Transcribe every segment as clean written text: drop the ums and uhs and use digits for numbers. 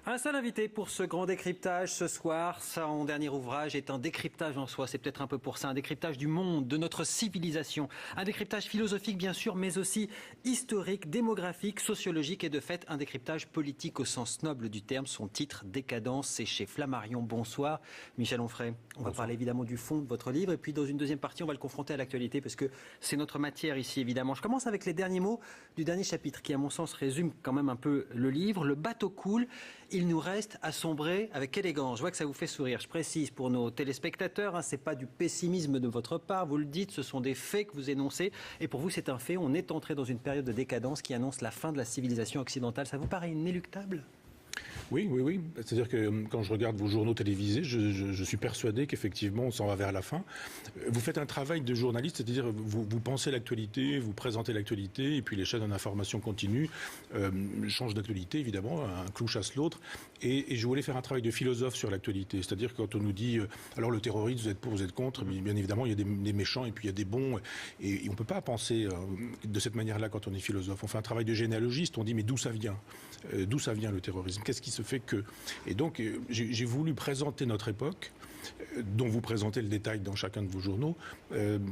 Un seul invité pour ce grand décryptage ce soir. Son dernier ouvrage est un décryptage en soi. C'est peut-être un peu pour ça. Un décryptage du monde, de notre civilisation. Un décryptage philosophique, bien sûr, mais aussi historique, démographique, sociologique et de fait, un décryptage politique au sens noble du terme. Son titre, Décadence, c'est chez Flammarion. Bonsoir, Michel Onfray. On va parler évidemment du fond de votre livre. Et puis, dans une deuxième partie, on va le confronter à l'actualité parce que c'est notre matière ici, évidemment. Je commence avec les derniers mots du dernier chapitre qui, à mon sens, résume quand même un peu le livre. Le bateau coule. Il nous reste à sombrer avec élégance. Je vois que ça vous fait sourire. Je précise pour nos téléspectateurs, ce n'est pas du pessimisme de votre part. Vous le dites, ce sont des faits que vous énoncez. Et pour vous, c'est un fait. On est entré dans une période de décadence qui annonce la fin de la civilisation occidentale. Ça vous paraît inéluctable ? Oui. C'est-à-dire que quand je regarde vos journaux télévisés, je suis persuadé qu'effectivement, on s'en va vers la fin. Vous fêtes un travail de journaliste, c'est-à-dire vous pensez l'actualité, vous présentez l'actualité, et puis les chaînes d'information continuent, changent d'actualité, évidemment, un clou chasse l'autre. Et je voulais faire un travail de philosophe sur l'actualité. C'est-à-dire que quand on nous dit, alors le terrorisme, vous êtes pour, vous êtes contre, bien évidemment, il y a des méchants et puis il y a des bons. Et on ne peut pas penser de cette manière-là quand on est philosophe. On fait un travail de généalogiste, on dit, mais d'où ça vient ? D'où ça vient le terrorisme ? Qu'est-ce qui se fait que... Et donc, j'ai voulu présenter notre époque, dont vous présentez le détail dans chacun de vos journaux,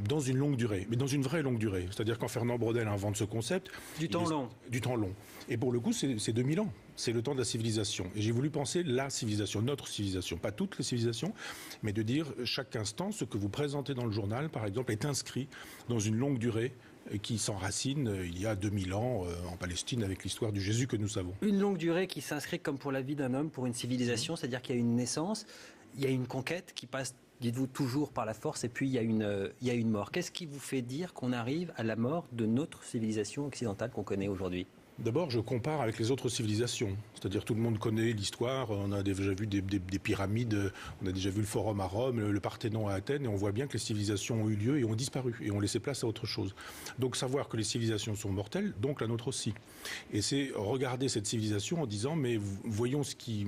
dans une longue durée, mais dans une vraie longue durée. C'est-à-dire quand Fernand Braudel invente ce concept... Du temps long. Et pour le coup, c'est 2000 ans. C'est le temps de la civilisation. Et j'ai voulu penser la civilisation, notre civilisation, pas toutes les civilisations, mais de dire chaque instant, ce que vous présentez dans le journal, par exemple, est inscrit dans une longue durée qui s'enracine il y a 2000 ans en Palestine avec l'histoire du Jésus que nous savons. Une longue durée qui s'inscrit comme pour la vie d'un homme, pour une civilisation, c'est-à-dire qu'il y a une naissance, il y a une conquête qui passe, dites-vous, toujours par la force, et puis il y a une mort. Qu'est-ce qui vous fait dire qu'on arrive à la mort de notre civilisation occidentale qu'on connaît aujourd'hui ? D'abord, je compare avec les autres civilisations. C'est-à-dire tout le monde connaît l'histoire, on a déjà vu des pyramides, on a déjà vu le Forum à Rome, le Parthénon à Athènes, et on voit bien que les civilisations ont eu lieu et ont disparu, et ont laissé place à autre chose. Donc savoir que les civilisations sont mortelles, donc la nôtre aussi. Et c'est regarder cette civilisation en disant, mais voyons ce qui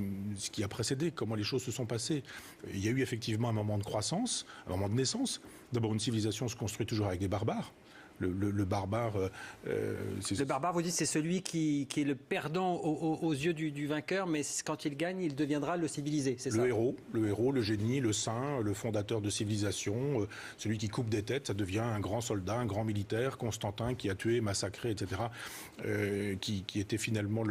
a précédé, comment les choses se sont passées. Il y a eu effectivement un moment de croissance, un moment de naissance. D'abord, une civilisation se construit toujours avec des barbares. Le barbare... le barbare, vous dites, c'est celui qui est le perdant aux yeux du vainqueur, mais quand il gagne, il deviendra le civilisé, c'est ça ? Le héros, le génie, le saint, le fondateur de civilisation, celui qui coupe des têtes, ça devient un grand soldat, un grand militaire, Constantin qui a tué, massacré, etc., qui était finalement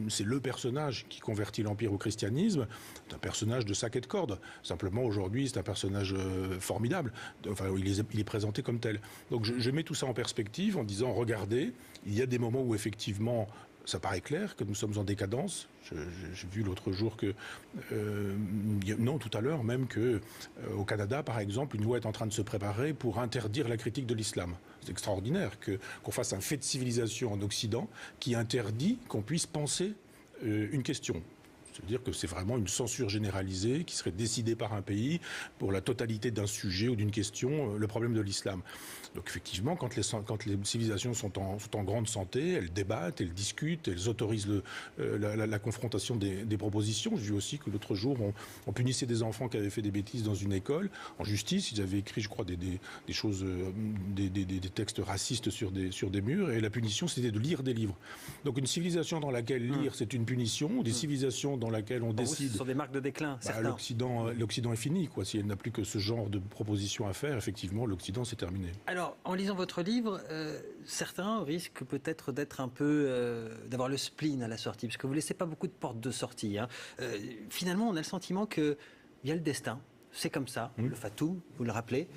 c'est le personnage qui convertit l'Empire au christianisme. C'est un personnage de sac et de corde. Simplement, aujourd'hui, c'est un personnage formidable. Enfin, il est présenté comme tel. Donc, je mets tout ça en perspective en disant, regardez, il y a des moments où effectivement, ça paraît clair que nous sommes en décadence. J'ai vu l'autre jour que, tout à l'heure même, au Canada, par exemple, une loi est en train de se préparer pour interdire la critique de l'islam. C'est extraordinaire qu'on fasse un fait de civilisation en Occident qui interdit qu'on puisse penser une question. C'est-à-dire que c'est vraiment une censure généralisée qui serait décidée par un pays pour la totalité d'un sujet ou d'une question, le problème de l'islam. Donc effectivement, quand les civilisations sont en grande santé, elles débattent, elles discutent, elles autorisent la confrontation des propositions. J'ai vu aussi que l'autre jour, on punissait des enfants qui avaient fait des bêtises dans une école. En justice, ils avaient écrit, je crois, des choses, des textes racistes sur des murs, et la punition, c'était de lire des livres. Donc une civilisation dans laquelle lire, c'est une punition, des civilisations dans laquelle on décide... Ce sont des marques de déclin, certains. L'Occident est fini, quoi. Si elle n'a plus que ce genre de propositions à faire, effectivement, l'Occident, c'est terminé. Alors, en lisant votre livre, certains risquent peut-être d'être un peu... d'avoir le spleen à la sortie, parce que vous ne laissez pas beaucoup de portes de sortie. Finalement, on a le sentiment qu'il y a le destin. C'est comme ça, le Fatoum, vous le rappelez.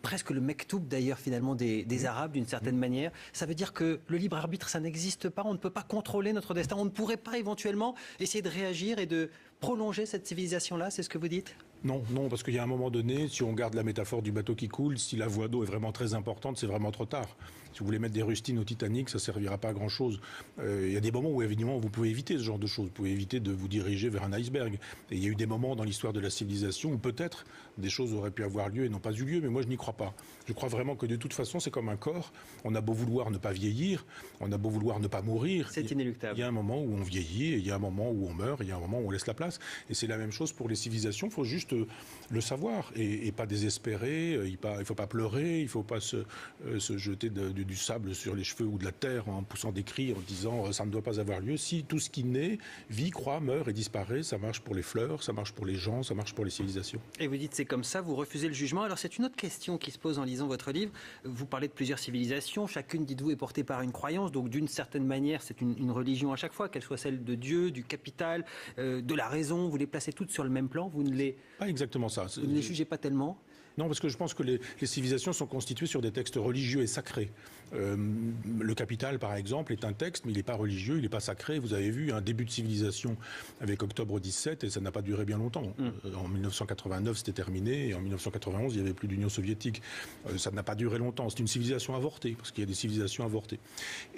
Presque le mektoub d'ailleurs finalement des Arabes d'une certaine manière. Ça veut dire que le libre arbitre, ça n'existe pas, on ne peut pas contrôler notre destin, on ne pourrait pas éventuellement essayer de réagir et de prolonger cette civilisation-là, c'est ce que vous dites ? Non, parce qu'il y a un moment donné, si on garde la métaphore du bateau qui coule, si la voie d'eau est vraiment très importante, c'est vraiment trop tard. Si vous voulez mettre des rustines au Titanic, ça ne servira pas à grand-chose. Il y a des moments où, évidemment, vous pouvez éviter ce genre de choses. Vous pouvez éviter de vous diriger vers un iceberg. Et il y a eu des moments dans l'histoire de la civilisation où peut-être des choses auraient pu avoir lieu et n'ont pas eu lieu, mais moi je n'y crois pas. Je crois vraiment que de toute façon, c'est comme un corps. On a beau vouloir ne pas vieillir, on a beau vouloir ne pas mourir. C'est inéluctable. Il y a un moment où on vieillit, et il y a un moment où on meurt, et il y a un moment où on laisse la place. Et c'est la même chose pour les civilisations. Il faut juste juste le savoir et pas désespérer. Il ne faut pas pleurer, il ne faut pas se jeter du sable sur les cheveux ou de la terre en poussant des cris, en disant ça ne doit pas avoir lieu. Si tout ce qui naît, vit, croît, meurt et disparaît, ça marche pour les fleurs, ça marche pour les gens, ça marche pour les civilisations. Et vous dites c'est comme ça, vous refusez le jugement. Alors c'est une autre question qui se pose en lisant votre livre. Vous parlez de plusieurs civilisations, chacune, dites-vous, est portée par une croyance, donc d'une certaine manière c'est une religion à chaque fois, qu'elle soit celle de Dieu, du capital, de la raison, vous les placez toutes sur le même plan, vous ne les... Pas exactement ça. Vous ne les jugez pas tellement ? Non, parce que je pense que les civilisations sont constituées sur des textes religieux et sacrés. Le Capital, par exemple, est un texte, mais il n'est pas religieux, il n'est pas sacré. Vous avez vu un début de civilisation avec Octobre 17, et ça n'a pas duré bien longtemps. En 1989, c'était terminé, et en 1991, il n'y avait plus d'Union soviétique. Ça n'a pas duré longtemps. C'est une civilisation avortée, parce qu'il y a des civilisations avortées.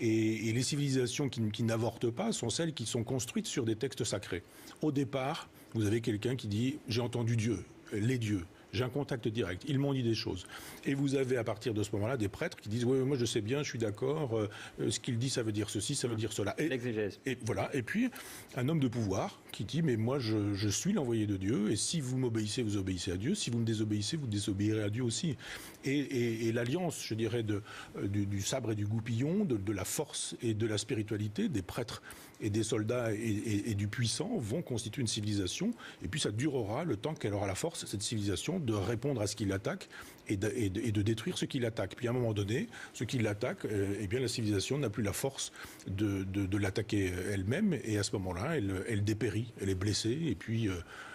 Et les civilisations qui n'avortent pas sont celles qui sont construites sur des textes sacrés. Au départ, vous avez quelqu'un qui dit « j'ai entendu Dieu, les dieux ». J'ai un contact direct, ils m'ont dit des choses. Et vous avez à partir de ce moment-là des prêtres qui disent « oui, moi je sais bien, je suis d'accord, ce qu'il dit ça veut dire ceci, ça veut dire cela ». L'exégèse. Et voilà. Et puis un homme de pouvoir qui dit « mais moi je suis l'envoyé de Dieu, et si vous m'obéissez, vous obéissez à Dieu, si vous me désobéissez, vous désobéirez à Dieu aussi ». Et l'alliance, je dirais, du sabre et du goupillon, de la force et de la spiritualité, des prêtres et des soldats et du puissant vont constituer une civilisation, et puis ça durera le temps qu'elle aura la force, cette civilisation, de répondre à ce qui l'attaque et de détruire ce qui l'attaque. Puis à un moment donné, ce qui l'attaque, eh bien la civilisation n'a plus la force de l'attaquer elle-même, et à ce moment-là, elle dépérit, elle est blessée, et puis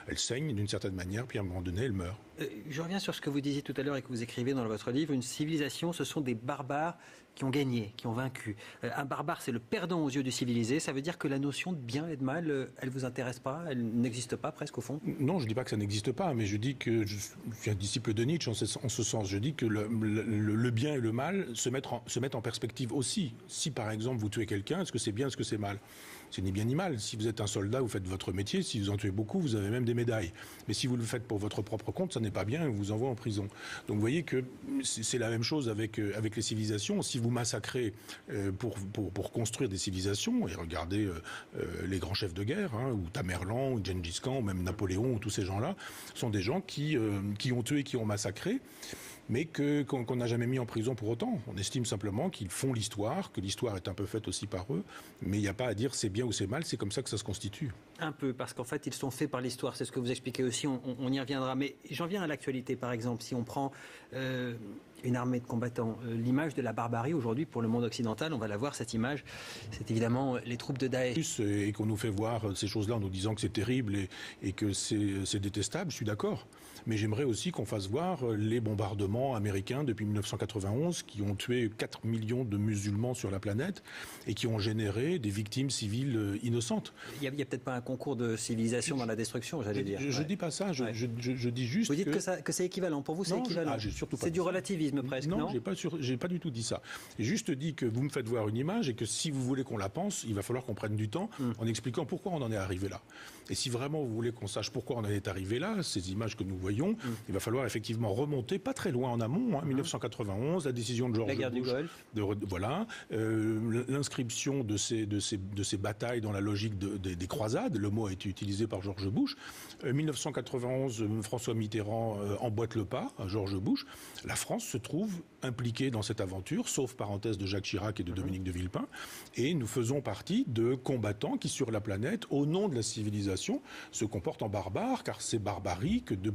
elle saigne d'une certaine manière, puis à un moment donné, elle meurt. Je reviens sur ce que vous disiez tout à l'heure et que vous écrivez dans votre livre. Une civilisation, ce sont des barbares qui ont gagné, qui ont vaincu. Un barbare, c'est le perdant aux yeux du civilisé. Ça veut dire que la notion de bien et de mal, elle ne vous intéresse pas? Elle n'existe pas presque au fond? Non, je ne dis pas que ça n'existe pas, mais je dis que je suis un disciple de Nietzsche en ce sens. Je dis que le bien et le mal se mettent en perspective aussi. Si par exemple vous tuez quelqu'un, est-ce que c'est bien, est-ce que c'est mal? C'est ni bien ni mal. Si vous êtes un soldat, vous faites votre métier. Si vous en tuez beaucoup, vous avez même des médailles. Mais si vous le faites pour votre propre compte, ça n'est pas bien, on vous envoie en prison. Donc vous voyez que c'est la même chose avec les civilisations. Si vous massacrez pour construire des civilisations, et regardez les grands chefs de guerre, ou Tamerlan, ou Gengis Khan, ou même Napoléon, ou tous ces gens-là, sont des gens qui ont tué, qui ont massacré, mais qu'on n'a jamais mis en prison pour autant. On estime simplement qu'ils font l'histoire, que l'histoire est un peu faite aussi par eux, mais il n'y a pas à dire c'est bien ou c'est mal, c'est comme ça que ça se constitue. Un peu, parce qu'en fait, ils sont faits par l'histoire, c'est ce que vous expliquez aussi, on y reviendra. Mais j'en viens à l'actualité, par exemple, si on prend une armée de combattants, l'image de la barbarie aujourd'hui pour le monde occidental, on va la voir, cette image, c'est évidemment les troupes de Daesh. Et qu'on nous fait voir ces choses-là en nous disant que c'est terrible et que c'est détestable, je suis d'accord. Mais j'aimerais aussi qu'on fasse voir les bombardements américains depuis 1991 qui ont tué 4 millions de musulmans sur la planète et qui ont généré des victimes civiles innocentes. Il n'y a peut-être pas un concours de civilisation dans la destruction, j'allais dire. Je dis pas ça, je dis juste Vous dites que c'est équivalent. Pour vous, c'est équivalent. C'est du relativisme presque, non? Non, j'ai pas du tout dit ça. J'ai juste dit que vous me faites voir une image et que si vous voulez qu'on la pense, il va falloir qu'on prenne du temps en expliquant pourquoi on en est arrivé là. Et si vraiment vous voulez qu'on sache pourquoi on en est arrivé là, ces images que nous voyons, il va falloir effectivement remonter pas très loin en amont, 1991, la décision de George Bush. La guerre du Golfe. Voilà, l'inscription de ces batailles dans la logique des croisades. Le mot a été utilisé par George Bush. 1991, François Mitterrand emboîte le pas à George Bush. La France se trouve impliquée dans cette aventure, sauf parenthèse de Jacques Chirac et de Dominique de Villepin. Et nous faisons partie de combattants qui, sur la planète, au nom de la civilisation, se comportent en barbares, car c'est barbarique de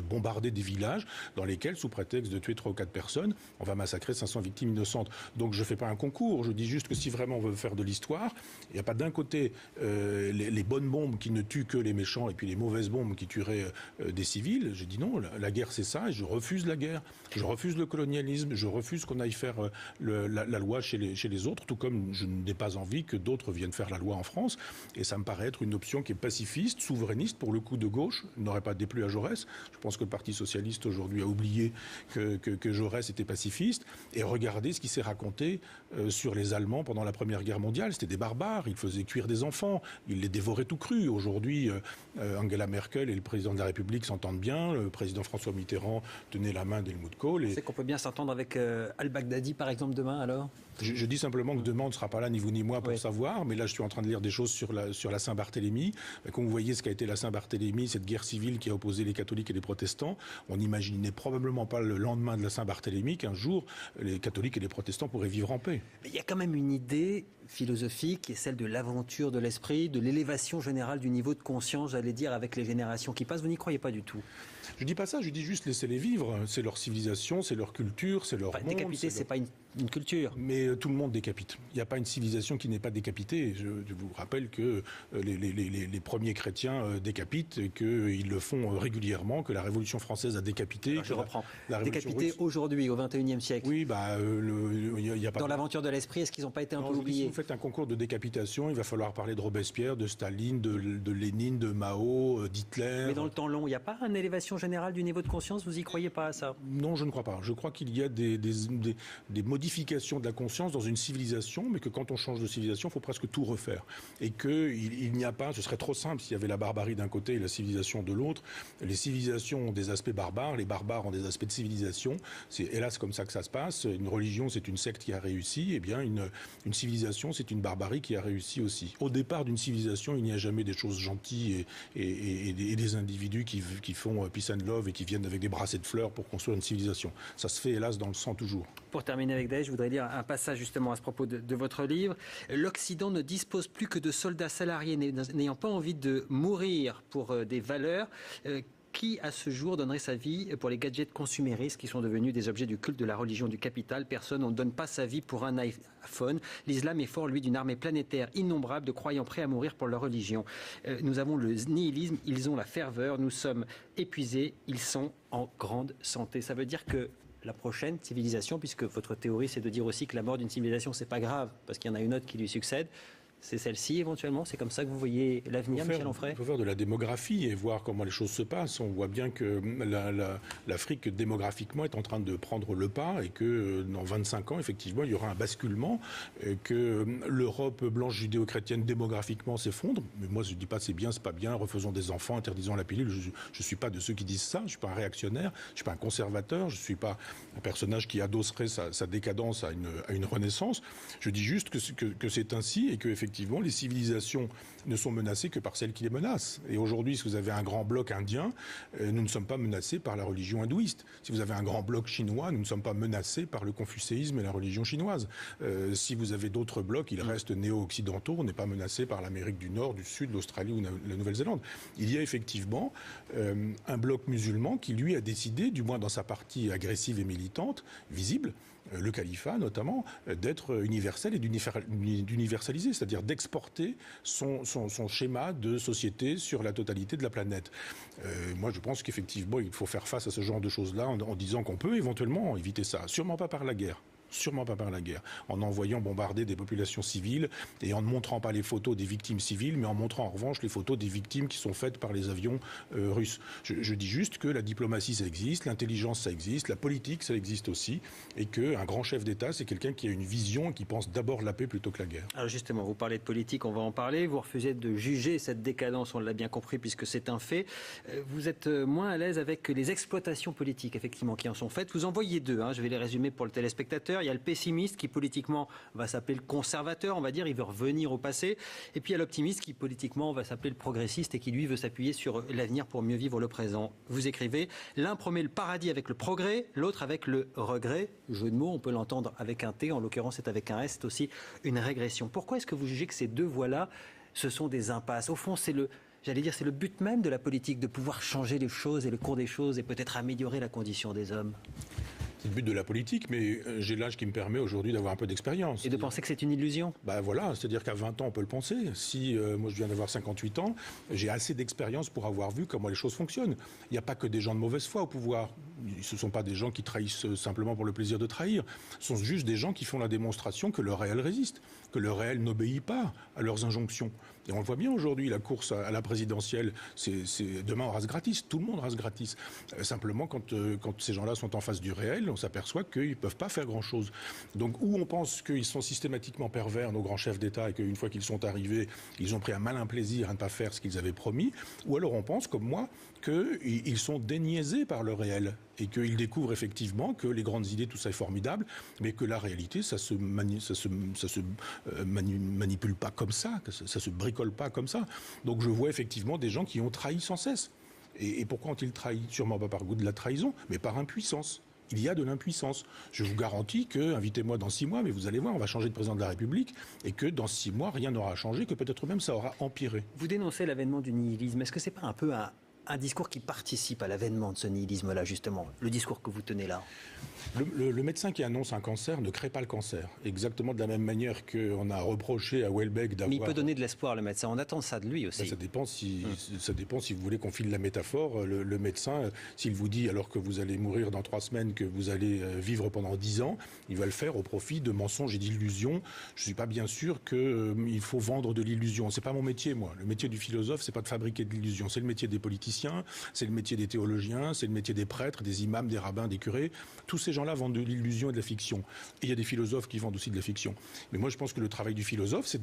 bombarder des villages dans lesquels, sous prétexte de tuer 3 ou 4 personnes, on va massacrer 500 victimes innocentes. Donc je ne fais pas un concours, je dis juste que si vraiment on veut faire de l'histoire, il n'y a pas d'un côté les bonnes bombes qui ne tuent que les méchants et puis les mauvaises bombes qui tueraient des civils. Je dis non, la guerre c'est ça, et je refuse la guerre. Je refuse le colonialisme, je refuse qu'on aille faire la loi chez les autres, tout comme je n'ai pas envie que d'autres viennent faire la loi en France. Et ça me paraît être une option qui est pacifiste, souverainiste, pour le coup de gauche, n'aurait pas déplu à Jaurès. Je pense que le Parti socialiste aujourd'hui a oublié que Jaurès était pacifiste. Et regardez ce qui s'est raconté sur les Allemands pendant la Première Guerre mondiale. C'était des barbares, ils faisaient cuire des enfants, ils les dévoraient tout crus. Aujourd'hui, Angela Merkel et le président de la République s'entendent bien. Le président François Mitterrand tenait la main d'Helmut Kohl. C'est qu'on peut bien s'entendre avec al-Baghdadi, par exemple, demain, alors? Je dis simplement que demain, on ne sera pas là, ni vous ni moi, pour savoir. Mais là, je suis en train de lire des choses sur la Saint-Barthélemy. Quand vous voyez ce qu'a été la Saint-Barthélemy, cette guerre civile qui a opposé les catholiques et les protestants, on n'imaginait probablement pas le lendemain de la Saint-Barthélemy qu'un jour, les catholiques et les protestants pourraient vivre en paix. Mais il y a quand même une idée philosophique qui est celle de l'aventure de l'esprit, de l'élévation générale du niveau de conscience, j'allais dire, avec les générations qui passent. Vous n'y croyez pas du tout? Je dis pas ça, je dis juste laissez-les vivre. C'est leur civilisation, c'est leur culture, c'est leur monde. Décapiter, c'est pas une culture. Mais tout le monde décapite. Il n'y a pas une civilisation qui n'est pas décapitée. Je vous rappelle que les premiers chrétiens décapitent et qu'ils le font régulièrement, que la Révolution française a décapité. Alors, je reprends. Décapité aujourd'hui, au XXIe siècle. Oui, il y a pas. Dans l'aventure de l'esprit, est-ce qu'ils n'ont pas été un peu oubliés? Si vous faites un concours de décapitation, il va falloir parler de Robespierre, de Staline, de Lénine, de Mao, d'Hitler. Mais dans le temps long, il n'y a pas une élévation générale du niveau de conscience? Vous n'y croyez pas à ça? Non, je ne crois pas. Je crois qu'il y a des modification de la conscience dans une civilisation, mais que quand on change de civilisation, il faut presque tout refaire. Et qu'il n'y a pas, ce serait trop simple s'il y avait la barbarie d'un côté et la civilisation de l'autre. Les civilisations ont des aspects barbares, les barbares ont des aspects de civilisation. C'est hélas comme ça que ça se passe. Une religion, c'est une secte qui a réussi. Eh bien, une civilisation, c'est une barbarie qui a réussi aussi. Au départ d'une civilisation, il n'y a jamais des choses gentilles et des individus qui font peace and love et qui viennent avec des brassées de fleurs pour construire une civilisation. Ça se fait hélas dans le sang toujours. Pour terminer avec Daesh, je voudrais lire un passage justement à ce propos de votre livre. L'Occident ne dispose plus que de soldats salariés n'ayant pas envie de mourir pour des valeurs. Qui, à ce jour, donnerait sa vie pour les gadgets consuméristes qui sont devenus des objets du culte de la religion du capital? Personne, on ne donne pas sa vie pour un iPhone. L'islam est fort, lui, d'une armée planétaire innombrable de croyants prêts à mourir pour leur religion. Nous avons le nihilisme, ils ont la ferveur, nous sommes épuisés, ils sont en grande santé. Ça veut dire que la prochaine civilisation, puisque votre théorie, c'est de dire aussi que la mort d'une civilisation, c'est pas grave, parce qu'il y en a une autre qui lui succède. C'est celle-ci éventuellement? C'est comme ça que vous voyez l'avenir, Michel Onfray? Il faut faire de la démographie et voir comment les choses se passent. On voit bien que l'Afrique démographiquement est en train de prendre le pas et que dans 25 ans, effectivement, il y aura un basculement, que l'Europe blanche judéo-chrétienne démographiquement s'effondre. Mais moi, je ne dis pas c'est bien, c'est pas bien, refaisons des enfants, interdisons la pilule. Je ne suis pas de ceux qui disent ça. Je ne suis pas un réactionnaire, je ne suis pas un conservateur, je ne suis pas un personnage qui adosserait sa décadence à une renaissance. Je dis juste que c'est ainsi et que effectivement, les civilisations ne sont menacées que par celles qui les menacent. Et aujourd'hui, si vous avez un grand bloc indien, nous ne sommes pas menacés par la religion hindouiste. Si vous avez un grand bloc chinois, nous ne sommes pas menacés par le confucéisme et la religion chinoise. Si vous avez d'autres blocs, ils restent néo-occidentaux, on n'est pas menacé par l'Amérique du Nord, du Sud, l'Australie ou la Nouvelle-Zélande. Il y a effectivement un bloc musulman qui, lui, a décidé, du moins dans sa partie agressive et militante, visible, le califat notamment, d'être universel et d'universaliser, c'est-à-dire d'exporter son schéma de société sur la totalité de la planète. Moi, je pense qu'effectivement, il faut faire face à ce genre de choses-là en disant qu'on peut éventuellement éviter ça. Sûrement pas par la guerre. Sûrement pas par la guerre, en envoyant bombarder des populations civiles et en ne montrant pas les photos des victimes civiles, mais en montrant en revanche les photos des victimes qui sont faites par les avions russes. Je dis juste que la diplomatie, ça existe, l'intelligence, ça existe, la politique, ça existe aussi, et qu'un grand chef d'État, c'est quelqu'un qui a une vision et qui pense d'abord la paix plutôt que la guerre. Alors justement, vous parlez de politique, on va en parler. Vous refusez de juger cette décadence, on l'a bien compris, puisque c'est un fait. Vous êtes moins à l'aise avec les exploitations politiques, effectivement, qui en sont faites. Vous en voyez deux, je vais les résumer pour le téléspectateur. Il y a le pessimiste qui politiquement va s'appeler le conservateur, on va dire, il veut revenir au passé. Et puis il y a l'optimiste qui politiquement va s'appeler le progressiste et qui lui veut s'appuyer sur l'avenir pour mieux vivre le présent. Vous écrivez, l'un promet le paradis avec le progrès, l'autre avec le regret. Jeu de mots, on peut l'entendre avec un T, en l'occurrence c'est avec un S, c'est aussi une régression. Pourquoi est-ce que vous jugez que ces deux voies-là, ce sont des impasses? Au fond, c'est le but même de la politique, de pouvoir changer les choses et le cours des choses et peut-être améliorer la condition des hommes. C'est le but de la politique, mais j'ai l'âge qui me permet aujourd'hui d'avoir un peu d'expérience. Et de penser que c'est une illusion? Voilà, c'est-à-dire qu'à 20 ans, on peut le penser. Si moi je viens d'avoir 58 ans, j'ai assez d'expérience pour avoir vu comment les choses fonctionnent. Il n'y a pas que des gens de mauvaise foi au pouvoir. Ce ne sont pas des gens qui trahissent simplement pour le plaisir de trahir. Ce sont juste des gens qui font la démonstration que le réel résiste, que le réel n'obéit pas à leurs injonctions. Et on le voit bien aujourd'hui, la course à la présidentielle, demain on rase gratis, tout le monde rase gratis. Simplement, quand ces gens-là sont en face du réel, on s'aperçoit qu'ils ne peuvent pas faire grand-chose. Donc, ou on pense qu'ils sont systématiquement pervers, nos grands chefs d'État, et qu'une fois qu'ils sont arrivés, ils ont pris un malin plaisir à ne pas faire ce qu'ils avaient promis, ou alors on pense, comme moi, qu'ils sont déniaisés par le réel. et qu'ils découvrent effectivement que les grandes idées, tout ça est formidable, mais que la réalité, ça se manipule pas comme ça, ça se bricole pas comme ça. Donc je vois effectivement des gens qui ont trahi sans cesse. Et pourquoi ont-ils trahi? Sûrement pas par goût de la trahison, mais par impuissance. Il y a de l'impuissance. Je vous garantis que, invitez-moi dans 6 mois, mais vous allez voir, on va changer de président de la République, et que dans 6 mois, rien n'aura changé, que peut-être même ça aura empiré. Vous dénoncez l'avènement du nihilisme. Est-ce que c'est pas un peu un discours qui participe à l'avènement de ce nihilisme-là, justement, le discours que vous tenez là? Le médecin qui annonce un cancer ne crée pas le cancer. Exactement de la même manière qu'on a reproché à Houellebecq d'avoir... Mais il peut donner de l'espoir, le médecin. On attend ça de lui aussi. Ça dépend si vous voulez qu'on file la métaphore. Le médecin, s'il vous dit, alors que vous allez mourir dans 3 semaines, que vous allez vivre pendant 10 ans, il va le faire au profit de mensonges et d'illusions. Je ne suis pas bien sûr qu'il faut vendre de l'illusion. C'est pas mon métier, moi. Le métier du philosophe, c'est pas de fabriquer de l'illusion. C'est le métier des politiciens, c'est le métier des théologiens, c'est le métier des prêtres, des imams, des rabbins, des curés. Tous ces gens-là vendent de l'illusion et de la fiction. Et il y a des philosophes qui vendent aussi de la fiction. Mais moi, je pense que le travail du philosophe, c'est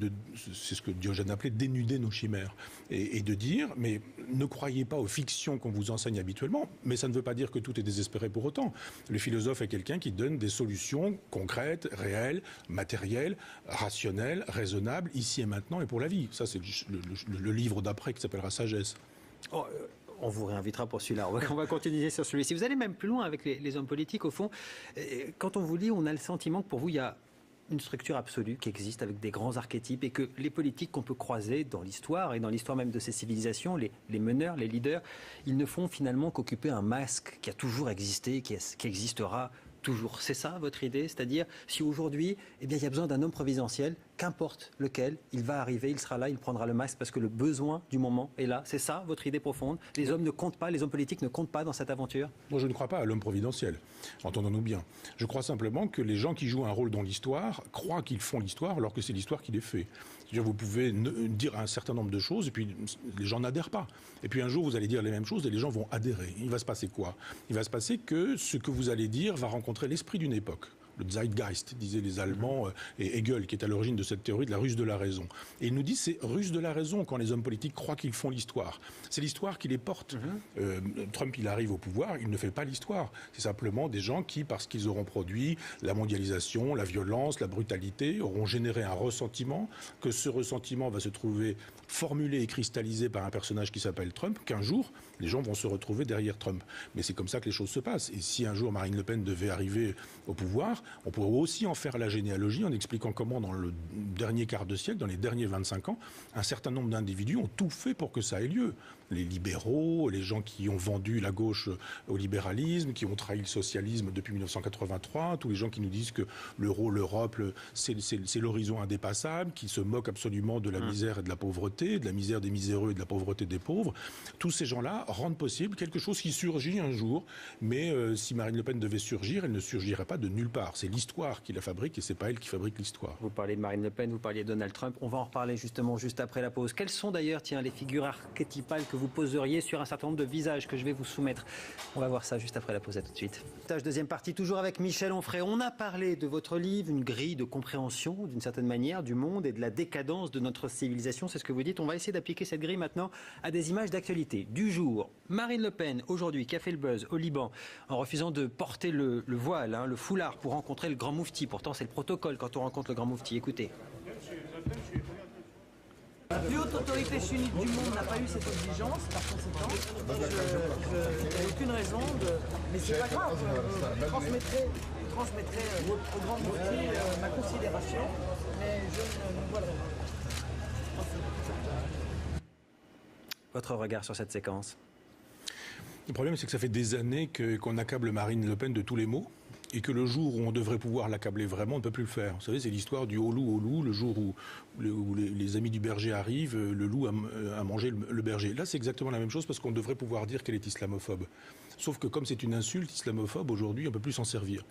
ce que Diogène appelait dénuder nos chimères. Et de dire, mais ne croyez pas aux fictions qu'on vous enseigne habituellement, mais ça ne veut pas dire que tout est désespéré pour autant. Le philosophe est quelqu'un qui donne des solutions concrètes, réelles, matérielles, rationnelles, raisonnables, ici et maintenant et pour la vie. Ça, c'est le livre d'après qui s'appellera Sagesse. Oh, on vous réinvitera pour celui-là. On va continuer sur celui-ci. Vous allez même plus loin avec les hommes politiques, au fond. Quand on vous lit, on a le sentiment que pour vous, il y a une structure absolue qui existe avec des grands archétypes et que les politiques qu'on peut croiser dans l'histoire et dans l'histoire même de ces civilisations, les meneurs, les leaders, ils ne font finalement qu'occuper un masque qui a toujours existé, qui existera toujours. C'est ça votre idée? C'est-à-dire, si aujourd'hui, il y a besoin d'un homme providentiel, qu'importe lequel, il va arriver, il sera là, il prendra le masque parce que le besoin du moment est là. C'est ça votre idée profonde? Les hommes ne comptent pas, les hommes politiques ne comptent pas dans cette aventure? Moi, je ne crois pas à l'homme providentiel. Entendons-nous bien. Je crois simplement que les gens qui jouent un rôle dans l'histoire croient qu'ils font l'histoire alors que c'est l'histoire qui les fait. C'est-à-dire, vous pouvez dire un certain nombre de choses et puis les gens n'adhèrent pas. Et puis un jour, vous allez dire les mêmes choses et les gens vont adhérer. Il va se passer quoi? Il va se passer que ce que vous allez dire va rencontrer l'esprit d'une époque. Le Zeitgeist, disaient les Allemands, et Hegel, qui est à l'origine de cette théorie de la ruse de la raison. Et il nous dit c'est ruse de la raison quand les hommes politiques croient qu'ils font l'histoire. C'est l'histoire qui les porte. Trump, il arrive au pouvoir, il ne fait pas l'histoire. C'est simplement des gens qui, parce qu'ils auront produit la mondialisation, la violence, la brutalité, auront généré un ressentiment, que ce ressentiment va se trouver formulé et cristallisé par un personnage qui s'appelle Trump, qu'un jour, les gens vont se retrouver derrière Trump. Mais c'est comme ça que les choses se passent. Et si un jour Marine Le Pen devait arriver au pouvoir, on pourrait aussi en faire la généalogie en expliquant comment, dans le dernier quart de siècle, dans les derniers 25 ans, un certain nombre d'individus ont tout fait pour que ça ait lieu. Les libéraux, les gens qui ont vendu la gauche au libéralisme, qui ont trahi le socialisme depuis 1983, tous les gens qui nous disent que l'euro, l'Europe, c'est l'horizon indépassable, qui se moquent absolument de la misère et de la pauvreté, de la misère des miséreux et de la pauvreté des pauvres. Tous ces gens-là rendent possible quelque chose qui surgit un jour, mais si Marine Le Pen devait surgir, elle ne surgirait pas de nulle part. C'est l'histoire qui la fabrique et c'est pas elle qui fabrique l'histoire. Vous parlez de Marine Le Pen, vous parliez de Donald Trump. On va en reparler justement juste après la pause. Quelles sont d'ailleurs, les figures archétypales que vous poseriez sur un certain nombre de visages que je vais vous soumettre? On va voir ça juste après la pause. À tout de suite. Deuxième partie, toujours avec Michel Onfray. On a parlé de votre livre, une grille de compréhension d'une certaine manière du monde et de la décadence de notre civilisation. C'est ce que vous dites. On va essayer d'appliquer cette grille maintenant à des images d'actualité du jour. Marine Le Pen, aujourd'hui, qui a fait le buzz au Liban en refusant de porter le voile, le foulard pour rencontrer le grand moufti. Pourtant, c'est le protocole quand on rencontre le grand moufti. Écoutez. La plus haute autorité sunnite du monde n'a pas eu cette exigence, par conséquent, je n'ai aucune raison de... Mais c'est pas grave, je transmettrai au grand moufti ma considération, mais je ne voilà. Votre regard sur cette séquence? Le problème, c'est que ça fait des années qu'on accable Marine Le Pen de tous les maux. Et que le jour où on devrait pouvoir l'accabler vraiment, on ne peut plus le faire. Vous savez, c'est l'histoire du au loup, le jour où les amis du berger arrivent, le loup a mangé le berger. Là, c'est exactement la même chose parce qu'on devrait pouvoir dire qu'elle est islamophobe. Sauf que comme c'est une insulte islamophobe, aujourd'hui, on ne peut plus s'en servir.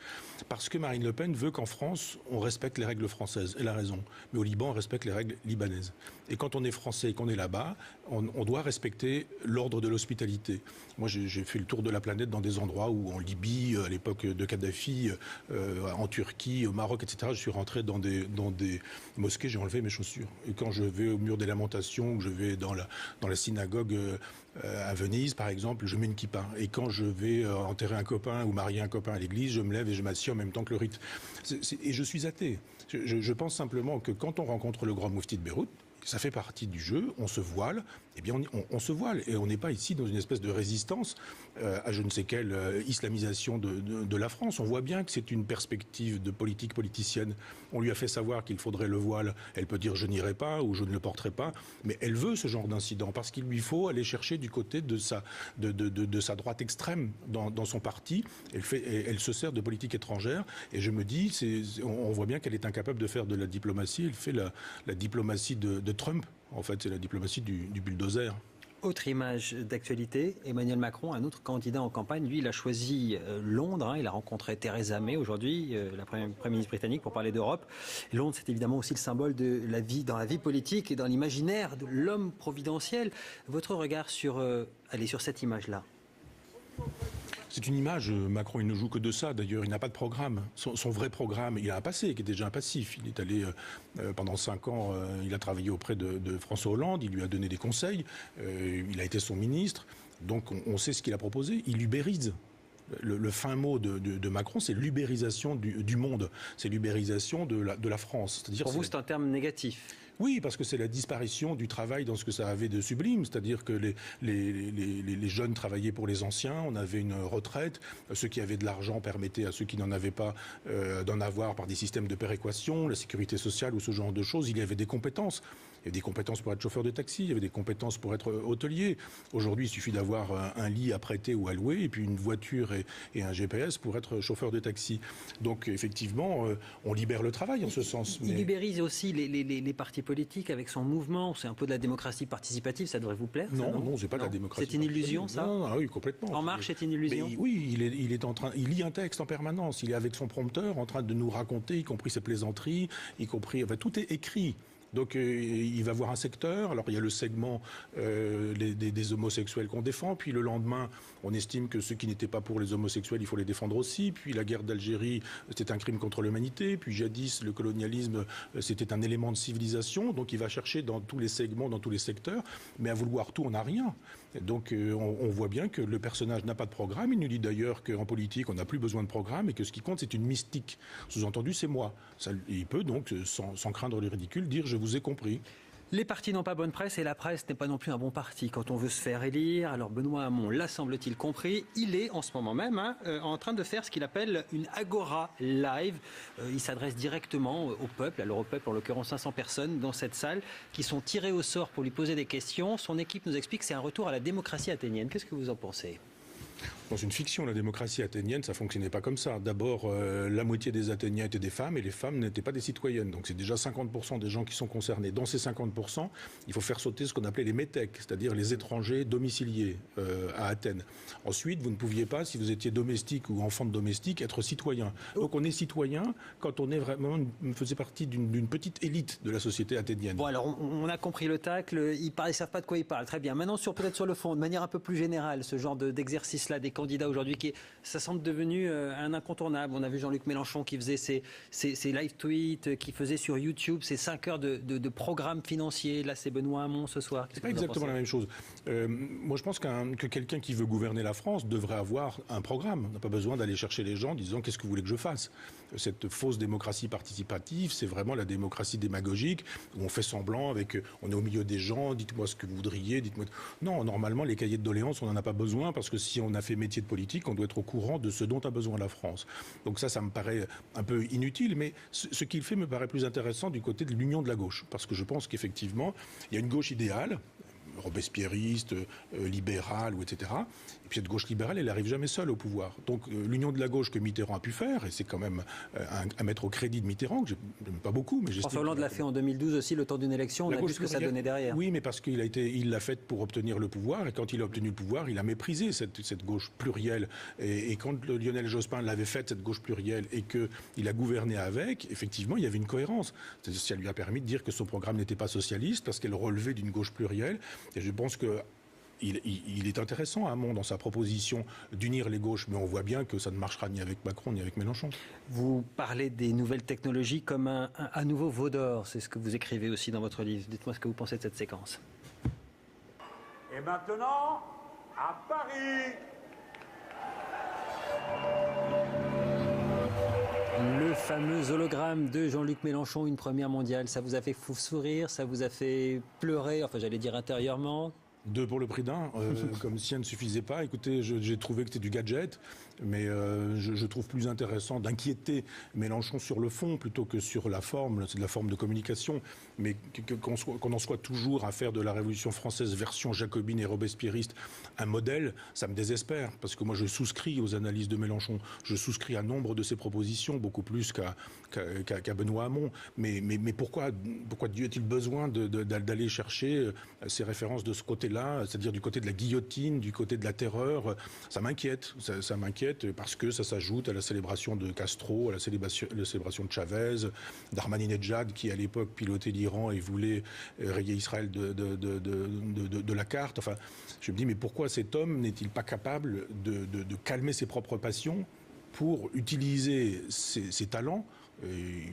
Parce que Marine Le Pen veut qu'en France, on respecte les règles françaises. Elle a raison. Mais au Liban, on respecte les règles libanaises. Et quand on est français et qu'on est là-bas, on doit respecter l'ordre de l'hospitalité. Moi, j'ai fait le tour de la planète dans des endroits où, en Libye, à l'époque de Kadhafi, filles en Turquie, au Maroc, etc., je suis rentré dans des mosquées, j'ai enlevé mes chaussures. Et quand je vais au mur des lamentations, ou je vais dans la synagogue à Venise, par exemple, je mets une kippa. Et quand je vais enterrer un copain ou marier un copain à l'église, je me lève et je m'assieds en même temps que le rite. Et je suis athée. Je pense simplement que quand on rencontre le grand moufti de Beyrouth, ça fait partie du jeu, on se voile, eh bien on se voile et on n'est pas ici dans une espèce de résistance à je ne sais quelle islamisation de la France. On voit bien que c'est une perspective de politique politicienne. On lui a fait savoir qu'il faudrait le voile. Elle peut dire je n'irai pas ou je ne le porterai pas, mais elle veut ce genre d'incident parce qu'il lui faut aller chercher du côté de sa droite extrême dans son parti. Elle se sert de politique étrangère et je me dis, on voit bien qu'elle est incapable de faire de la diplomatie. Elle fait la diplomatie de Trump. En fait, c'est la diplomatie du bulldozer. Autre image d'actualité, Emmanuel Macron, un autre candidat en campagne, lui, il a choisi Londres. Il a rencontré Theresa May aujourd'hui, la première ministre britannique, pour parler d'Europe. Londres, c'est évidemment aussi le symbole de la vie, dans la vie politique et dans l'imaginaire de l'homme providentiel. Votre regard sur cette image-là? C'est une image, Macron, il ne joue que de ça. D'ailleurs, il n'a pas de programme. Son vrai programme, il a un passé qui est déjà un passif. Il est allé, pendant 5 ans, il a travaillé auprès de François Hollande, il lui a donné des conseils, il a été son ministre. Donc on sait ce qu'il a proposé. Il ubérise. Le fin mot de Macron, c'est l'ubérisation du monde. C'est l'ubérisation de la France. C'est-à-dire, pour vous, c'est un terme négatif? Oui, parce que c'est la disparition du travail dans ce que ça avait de sublime, c'est-à-dire que les jeunes travaillaient pour les anciens, on avait une retraite, ceux qui avaient de l'argent permettaient à ceux qui n'en avaient pas d'en avoir par des systèmes de péréquation, la sécurité sociale ou ce genre de choses. Il y avait des compétences. Il y avait des compétences pour être chauffeur de taxi, il y avait des compétences pour être hôtelier. Aujourd'hui, il suffit d'avoir un lit à prêter ou à louer, et puis une voiture et un GPS pour être chauffeur de taxi. Donc, effectivement, on libère le travail en ce sens. Il libérise aussi les partis politiques avec son mouvement. C'est un peu de la démocratie participative, ça devrait vous plaire? Non, c'est pas de la démocratie. C'est une illusion, ça? Non, oui, complètement. En Marche, c'est une illusion? Mais oui, il lit un texte en permanence. Il est avec son prompteur en train de nous raconter, y compris ses plaisanteries, tout est écrit. Donc il va voir un secteur, alors il y a le segment des homosexuels qu'on défend, puis le lendemain on estime que ceux qui n'étaient pas pour les homosexuels, il faut les défendre aussi, puis la guerre d'Algérie c'était un crime contre l'humanité, puis jadis le colonialisme c'était un élément de civilisation, donc il va chercher dans tous les segments, dans tous les secteurs, mais à vouloir tout on n'a rien. Donc on voit bien que le personnage n'a pas de programme, il nous dit d'ailleurs qu'en politique on n'a plus besoin de programme et que ce qui compte c'est une mystique. Sous-entendu c'est moi. Il peut donc sans craindre le ridicule dire je vous ai compris. Les partis n'ont pas bonne presse et la presse n'est pas non plus un bon parti quand on veut se faire élire. Alors Benoît Hamon l'a semble-t-il compris. Il est en ce moment même en train de faire ce qu'il appelle une agora live. Il s'adresse directement au peuple, alors au peuple en l'occurrence 500 personnes dans cette salle qui sont tirées au sort pour lui poser des questions. Son équipe nous explique que c'est un retour à la démocratie athénienne. Qu'est-ce que vous en pensez ? Dans une fiction, la démocratie athénienne, ça fonctionnait pas comme ça. D'abord, la moitié des Athéniens étaient des femmes et les femmes n'étaient pas des citoyennes. Donc c'est déjà 50% des gens qui sont concernés. Dans ces 50%, il faut faire sauter ce qu'on appelait les métèques, c'est-à-dire les étrangers domiciliés à Athènes. Ensuite, vous ne pouviez pas, si vous étiez domestique ou enfant de domestique, être citoyen. Donc on est citoyen quand on est vraiment faisait partie d'une petite élite de la société athénienne. Bon alors on a compris le tacle, ils ne savent pas de quoi ils parlent. Très bien. Maintenant peut-être sur le fond, de manière un peu plus générale, ce genre d'exercice-là des candidats aujourd'hui, ça semble devenu un incontournable. On a vu Jean-Luc Mélenchon qui faisait ses live tweets, qui faisait sur YouTube ses 5 heures de programme financier. Là, c'est Benoît Hamon ce soir. C'est pas exactement la même chose. Moi, je pense que quelqu'un qui veut gouverner la France devrait avoir un programme. On n'a pas besoin d'aller chercher les gens en disant qu'est-ce que vous voulez que je fasse. Cette fausse démocratie participative, c'est vraiment la démocratie démagogique où on fait semblant on est au milieu des gens, dites-moi ce que vous voudriez, dites-moi. Non, normalement, les cahiers de doléances, on n'en a pas besoin parce que si on a fait métier de politique, on doit être au courant de ce dont a besoin la France. Donc ça me paraît un peu inutile, mais ce qu'il fait me paraît plus intéressant du côté de l'union de la gauche, parce que je pense qu'effectivement, il y a une gauche idéale, robespierriste, libérale, etc. Et puis cette gauche libérale, elle n'arrive jamais seule au pouvoir. Donc l'union de la gauche que Mitterrand a pu faire, et c'est quand même à mettre au crédit de Mitterrand, que j'aime pas beaucoup, mais François Hollande l'a fait en 2012 aussi, le temps d'une élection, on a vu ce que ça donnait derrière. Oui, mais parce il l'a fait pour obtenir le pouvoir, et quand il a obtenu le pouvoir, il a méprisé cette gauche plurielle. Et quand Lionel Jospin l'avait faite, cette gauche plurielle, et qu'il a gouverné avec, effectivement, il y avait une cohérence. C'est-à-dire que ça lui a permis de dire que son programme n'était pas socialiste, parce qu'elle relevait d'une gauche plurielle. Et je pense que il est intéressant, Hamon, dans sa proposition d'unir les gauches, mais on voit bien que ça ne marchera ni avec Macron ni avec Mélenchon. Vous parlez des nouvelles technologies comme un nouveau veau d'or, c'est ce que vous écrivez aussi dans votre livre. Dites-moi ce que vous pensez de cette séquence. Et maintenant, à Paris. Le fameux hologramme de Jean-Luc Mélenchon, une première mondiale, ça vous a fait fou sourire, ça vous a fait pleurer, enfin j'allais dire intérieurement? 2 pour le prix d'un, comme si ça ne suffisait pas. Écoutez, j'ai trouvé que c'était du gadget, mais je trouve plus intéressant d'inquiéter Mélenchon sur le fond plutôt que sur la forme. C'est de la forme de communication, mais qu'on en soit toujours à faire de la Révolution française version jacobine et robespierriste un modèle, ça me désespère, parce que moi je souscris aux analyses de Mélenchon, je souscris à nombre de ses propositions, beaucoup plus qu'à Benoît Hamon. Mais pourquoi Dieu a-t-il besoin d'aller chercher ces références de ce côté-là, c'est-à-dire du côté de la guillotine, du côté de la terreur? Ça m'inquiète, ça m'inquiète parce que ça s'ajoute à la célébration de Castro, à la célébration de Chavez, d'Ahmadinejad qui à l'époque pilotait l'Iran et voulait rayer Israël de la carte. Enfin, je me dis, mais pourquoi cet homme n'est-il pas capable de calmer ses propres passions pour utiliser ses talents?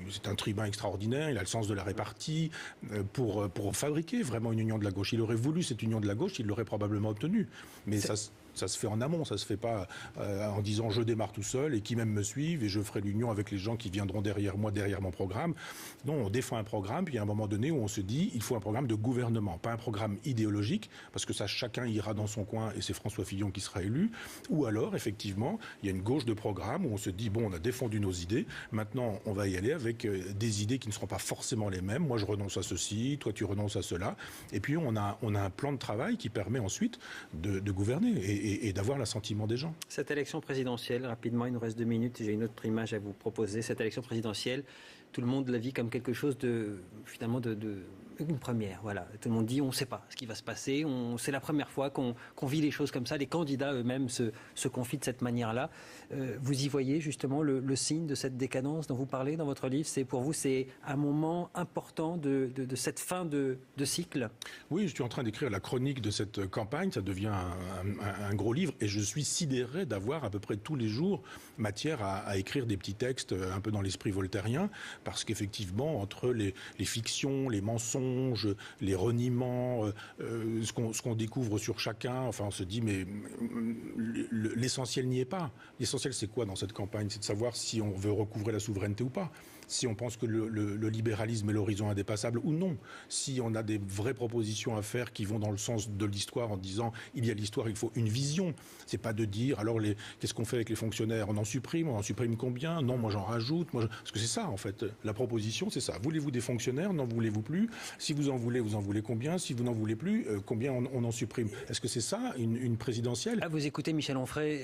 C'est un tribun extraordinaire, il a le sens de la répartie pour fabriquer vraiment une union de la gauche. Il aurait voulu cette union de la gauche, il l'aurait probablement obtenue. Mais ça se fait en amont, ça se fait pas en disant je démarre tout seul et qui même me suivent et je ferai l'union avec les gens qui viendront derrière moi, derrière mon programme. Non, on défend un programme, puis il y a un moment donné où on se dit il faut un programme de gouvernement, pas un programme idéologique, parce que ça chacun ira dans son coin et c'est François Fillon qui sera élu. Ou alors effectivement il y a une gauche de programme où on se dit bon, on a défendu nos idées, maintenant on va y aller avec des idées qui ne seront pas forcément les mêmes. Moi je renonce à ceci, toi tu renonces à cela, et puis on a un plan de travail qui permet ensuite de gouverner et d'avoir l'assentiment des gens. Cette élection présidentielle, rapidement, il nous reste 2 minutes, j'ai une autre image à vous proposer. Cette élection présidentielle, tout le monde la vit comme quelque chose finalement une première. Voilà. Tout le monde dit on ne sait pas ce qui va se passer, c'est la première fois qu'on vit les choses comme ça. Les candidats eux-mêmes se confient de cette manière-là. Vous y voyez justement le signe de cette décadence dont vous parlez dans votre livre. Pour vous, c'est un moment important de cette fin de cycle? Oui, je suis en train d'écrire la chronique de cette campagne. Ça devient un gros livre et je suis sidéré d'avoir à peu près tous les jours matière à écrire des petits textes un peu dans l'esprit voltairien, parce qu'effectivement, entre les fictions, les mensonges, les reniements, ce qu'on découvre sur chacun, enfin on se dit mais l'essentiel n'y est pas. L'essentiel c'est quoi dans cette campagne? C'est de savoir si on veut recouvrer la souveraineté ou pas, si on pense que le libéralisme est l'horizon indépassable ou non, si on a des vraies propositions à faire qui vont dans le sens de l'histoire en disant il y a l'histoire, il faut une vision. C'est pas de dire alors qu'est-ce qu'on fait avec les fonctionnaires? On en supprime combien? Non, moi j'en rajoute. Parce que c'est ça en fait, la proposition c'est ça. Voulez-vous des fonctionnaires? N'en voulez-vous plus? Si vous en voulez combien? Si vous n'en voulez plus, combien on en supprime? Est-ce que c'est ça une présidentielle? Vous écoutez Michel Onfray,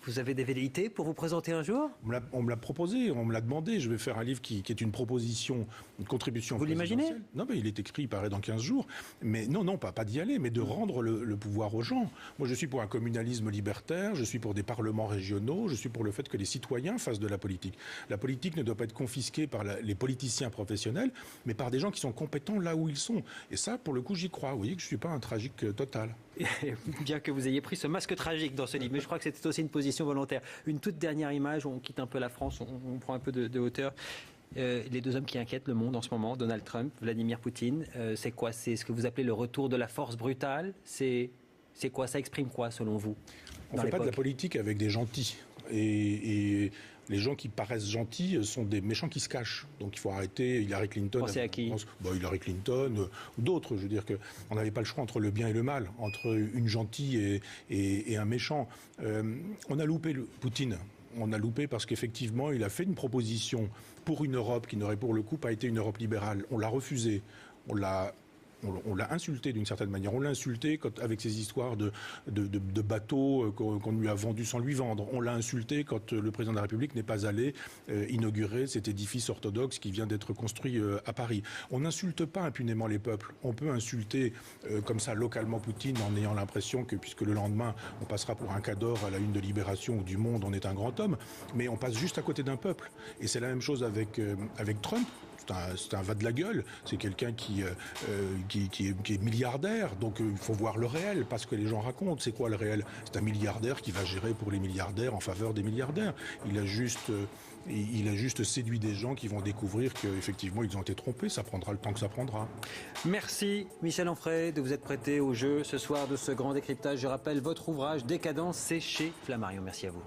vous avez des velléités pour vous présenter un jour? On me l'a proposé, on me l'a demandé. Je vais faire un livre qui est une proposition, une contribution. Vous l'imaginez? Non, mais il est écrit, il paraît dans 15 jours. Mais non, pas d'y aller, mais de rendre le pouvoir aux gens. Moi, je suis pour un communalisme libertaire, je suis pour des parlements régionaux, je suis pour le fait que les citoyens fassent de la politique. La politique ne doit pas être confisquée par les politiciens professionnels, mais par des gens qui sont compétents là où ils sont. Et ça, pour le coup, j'y crois. Vous voyez que je ne suis pas un tragique total. Bien que vous ayez pris ce masque tragique dans ce livre, mais je crois que c'était aussi une position volontaire. Une toute dernière image, on quitte un peu la France, on prend un peu de hauteur. Les 2 hommes qui inquiètent le monde en ce moment, Donald Trump, Vladimir Poutine, c'est quoi? C'est ce que vous appelez le retour de la force brutale? C'est quoi? Ça exprime quoi selon vous? On ne fait pas de la politique avec des gentils. Et les gens qui paraissent gentils sont des méchants qui se cachent. Donc il faut arrêter. Hillary Clinton. Pensez à qui? Hillary Clinton ou d'autres. Je veux dire qu'on n'avait pas le choix entre le bien et le mal, entre une gentille et un méchant. On a loupé Poutine. On a loupé parce qu'effectivement, il a fait une proposition pour une Europe qui n'aurait pour le coup pas été une Europe libérale. On l'a refusé. On l'a insulté d'une certaine manière. On l'a insulté avec ces histoires de bateaux qu'on lui a vendus sans lui vendre. On l'a insulté quand le président de la République n'est pas allé inaugurer cet édifice orthodoxe qui vient d'être construit à Paris. On n'insulte pas impunément les peuples. On peut insulter comme ça localement Poutine en ayant l'impression que puisque le lendemain on passera pour un cador à la une de Libération ou du Monde, on est un grand homme, mais on passe juste à côté d'un peuple. Et c'est la même chose avec Trump. c'est un va de la gueule. C'est quelqu'un qui est milliardaire. Donc il faut voir le réel, pas ce que les gens racontent. C'est quoi le réel? C'est un milliardaire qui va gérer pour les milliardaires en faveur des milliardaires. Il a juste séduit des gens qui vont découvrir qu'effectivement ils ont été trompés. Ça prendra le temps que ça prendra. Merci Michel Onfray de vous être prêté au jeu ce soir de ce grand décryptage. Je rappelle votre ouvrage Décadence, c'est chez Flammarion. Merci à vous.